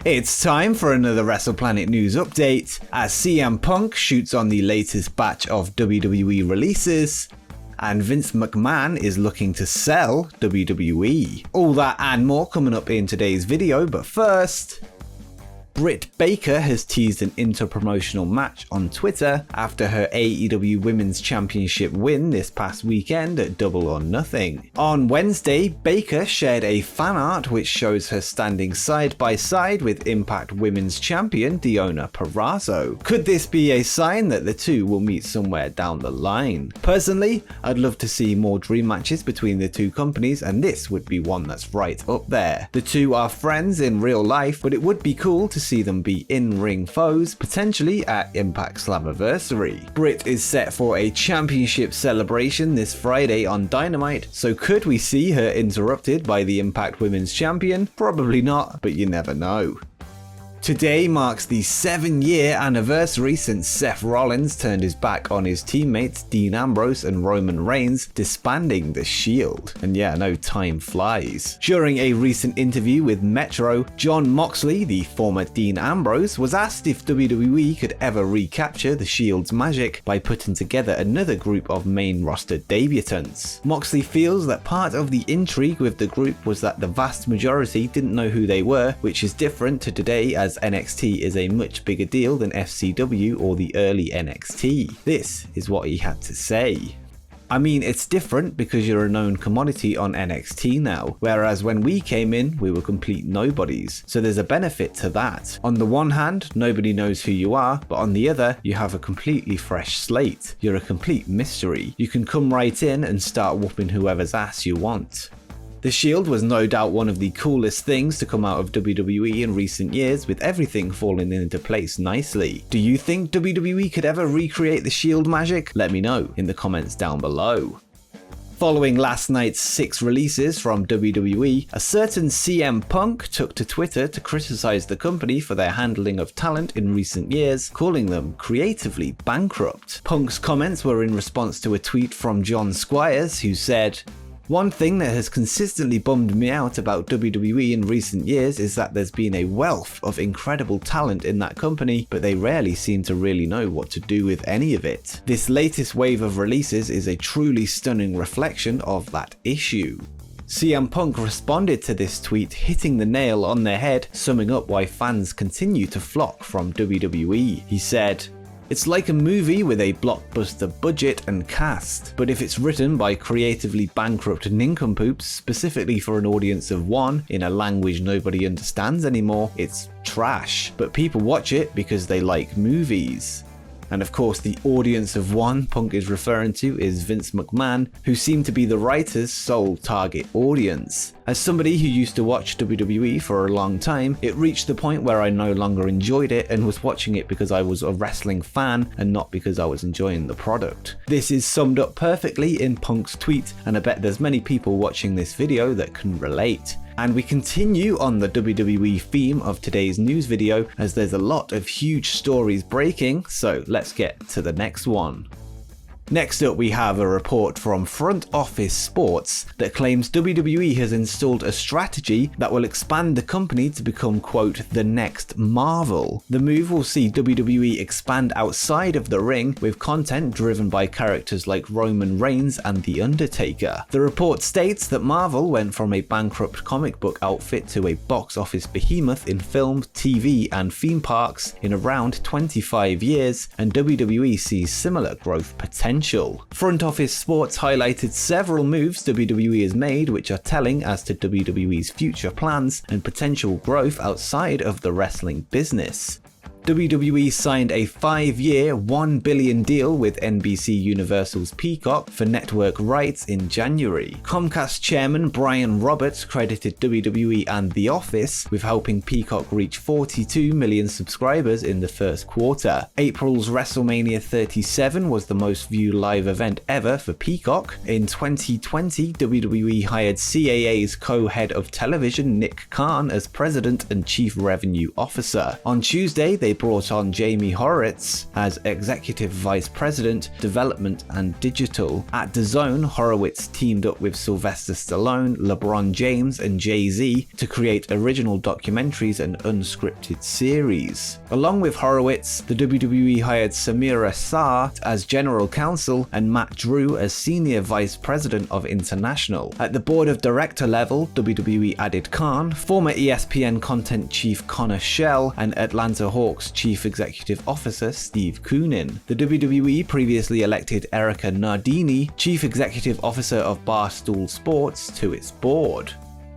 It's time for another WrestlePlanet news update, as CM Punk shoots on the latest batch of WWE releases, and Vince McMahon is looking to sell WWE. All that and more coming up in today's video, but first, Britt Baker has teased an interpromotional match on Twitter after her AEW Women's Championship win this past weekend at Double or Nothing. On Wednesday, Baker shared a fan art which shows her standing side by side with Impact Women's Champion Deonna Purrazzo. Could this be a sign that the two will meet somewhere down the line? Personally, I'd love to see more dream matches between the two companies, and this would be one that's right up there. The two are friends in real life, but it would be cool to see them be in-ring foes, potentially at Impact Slammiversary. Britt is set for a championship celebration this Friday on Dynamite, so could we see her interrupted by the Impact Women's Champion? Probably not, but you never know. Today marks the 7-year anniversary since Seth Rollins turned his back on his teammates Dean Ambrose and Roman Reigns, disbanding the Shield. And yeah, no, time flies. During a recent interview with Metro, Jon Moxley, the former Dean Ambrose, was asked if WWE could ever recapture the Shield's magic by putting together another group of main roster debutants. Moxley feels that part of the intrigue with the group was that the vast majority didn't know who they were, which is different to today, as NXT is a much bigger deal than FCW or the early NXT. This is what he had to say. I mean, it's different because you're a known commodity on NXT now, whereas when we came in, we were complete nobodies, so there's a benefit to that. On the one hand, nobody knows who you are, but on the other, you have a completely fresh slate. You're a complete mystery. You can come right in and start whooping whoever's ass you want. The Shield was no doubt one of the coolest things to come out of WWE in recent years, with everything falling into place nicely. Do you think WWE could ever recreate the Shield magic? Let me know in the comments down below. Following last night's 6 releases from WWE, a certain CM Punk took to Twitter to criticize the company for their handling of talent in recent years, calling them creatively bankrupt. Punk's comments were in response to a tweet from John Squires, who said, "One thing that has consistently bummed me out about WWE in recent years is that there's been a wealth of incredible talent in that company, but they rarely seem to really know what to do with any of it. This latest wave of releases is a truly stunning reflection of that issue." CM Punk responded to this tweet, hitting the nail on the head, summing up why fans continue to flock from WWE. He said, "It's like a movie with a blockbuster budget and cast, but if it's written by creatively bankrupt nincompoops specifically for an audience of one in a language nobody understands anymore, it's trash. But people watch it because they like movies." And of course, the audience of one Punk is referring to is Vince McMahon, who seemed to be the writer's sole target audience. As somebody who used to watch WWE for a long time, it reached the point where I no longer enjoyed it and was watching it because I was a wrestling fan and not because I was enjoying the product. This is summed up perfectly in Punk's tweet, and I bet there's many people watching this video that can relate. And we continue on the WWE theme of today's news video, as there's a lot of huge stories breaking, so let's get to the next one. Next up, we have a report from Front Office Sports that claims WWE has installed a strategy that will expand the company to become, quote, the next Marvel. The move will see WWE expand outside of the ring with content driven by characters like Roman Reigns and The Undertaker. The report states that Marvel went from a bankrupt comic book outfit to a box office behemoth in film, TV, and theme parks in around 25 years, and WWE sees similar growth potential. Front Office Sports highlighted several moves WWE has made which are telling as to WWE's future plans and potential growth outside of the wrestling business. WWE signed a 5-year, $1 billion deal with NBCUniversal's Peacock for network rights in January. Comcast chairman Brian Roberts credited WWE and The Office with helping Peacock reach 42 million subscribers in the first quarter. April's WrestleMania 37 was the most viewed live event ever for Peacock. In 2020, WWE hired CAA's co-head of television Nick Khan as president and chief revenue officer. On Tuesday, they brought on Jamie Horowitz as Executive Vice President, Development and Digital. At DAZN, Horowitz teamed up with Sylvester Stallone, LeBron James and Jay-Z to create original documentaries and unscripted series. Along with Horowitz, the WWE hired Samira Saar as General Counsel and Matt Drew as Senior Vice President of International. At the Board of Director level, WWE added Khan, former ESPN Content Chief Connor Schell, and Atlanta Hawks Chief Executive Officer Steve Koonin. The WWE previously elected Erica Nardini, Chief Executive Officer of Barstool Sports, to its board.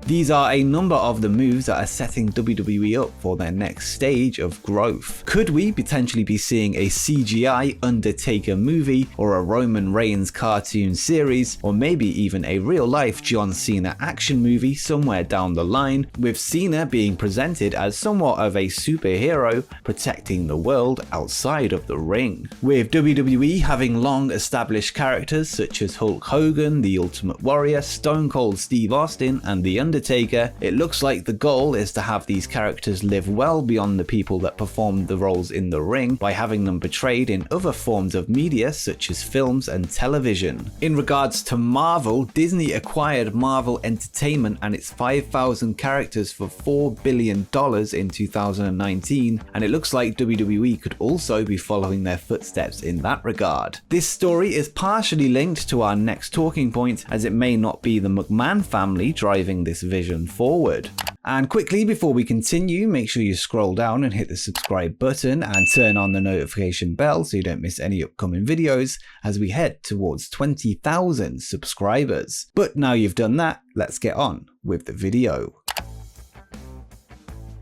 These are a number of the moves that are setting WWE up for their next stage of growth. Could we potentially be seeing a CGI Undertaker movie, or a Roman Reigns cartoon series, or maybe even a real-life John Cena action movie somewhere down the line, with Cena being presented as somewhat of a superhero protecting the world outside of the ring? With WWE having long established characters such as Hulk Hogan, The Ultimate Warrior, Stone Cold Steve Austin, and The Undertaker, it looks like the goal is to have these characters live well beyond the people that performed the roles in the ring by having them portrayed in other forms of media such as films and television. In regards to Marvel, Disney acquired Marvel Entertainment and its 5,000 characters for $4 billion in 2019, and it looks like WWE could also be following their footsteps in that regard. This story is partially linked to our next talking point, as it may not be the McMahon family driving this vision forward. And quickly before we continue, make sure you scroll down and hit the subscribe button and turn on the notification bell so you don't miss any upcoming videos as we head towards 20,000 subscribers. But now you've done that, let's get on with the video.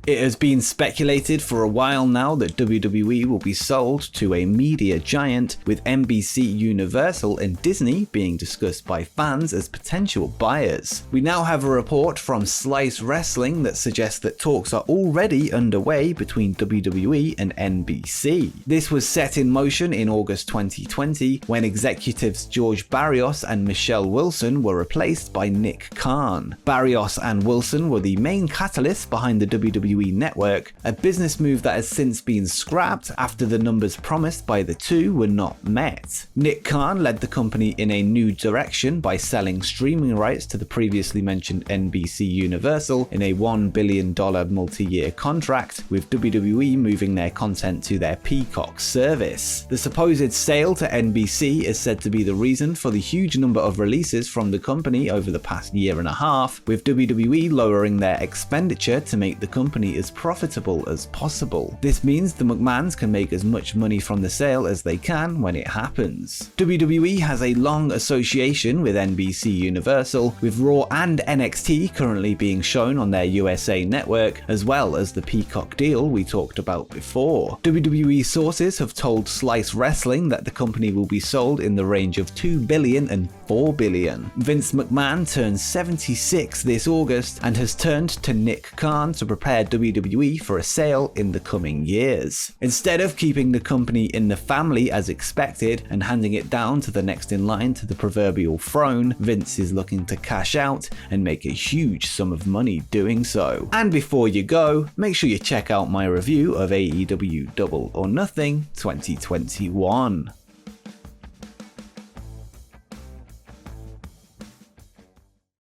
It has been speculated for a while now that WWE will be sold to a media giant, with NBCUniversal and Disney being discussed by fans as potential buyers. We now have a report from Slice Wrestling that suggests that talks are already underway between WWE and NBC. This was set in motion in August 2020 when executives George Barrios and Michelle Wilson were replaced by Nick Khan. Barrios and Wilson were the main catalysts behind the WWE network, a business move that has since been scrapped after the numbers promised by the two were not met. Nick Khan led the company in a new direction by selling streaming rights to the previously mentioned NBCUniversal in a $1 billion multi-year contract, with WWE moving their content to their Peacock service. The supposed sale to NBC is said to be the reason for the huge number of releases from the company over the past year and a half, with WWE lowering their expenditure to make the company as profitable as possible. This means the McMahons can make as much money from the sale as they can when it happens. WWE has a long association with NBCUniversal, with Raw and NXT currently being shown on their USA network, as well as the Peacock deal we talked about before. WWE sources have told Slice Wrestling that the company will be sold in the range of $2 billion and $4 billion. Vince McMahon turns 76 this August and has turned to Nick Khan to prepare WWE for a sale in the coming years. Instead of keeping the company in the family as expected and handing it down to the next in line to the proverbial throne, Vince is looking to cash out and make a huge sum of money doing so. And before you go, make sure you check out my review of AEW Double or Nothing 2021.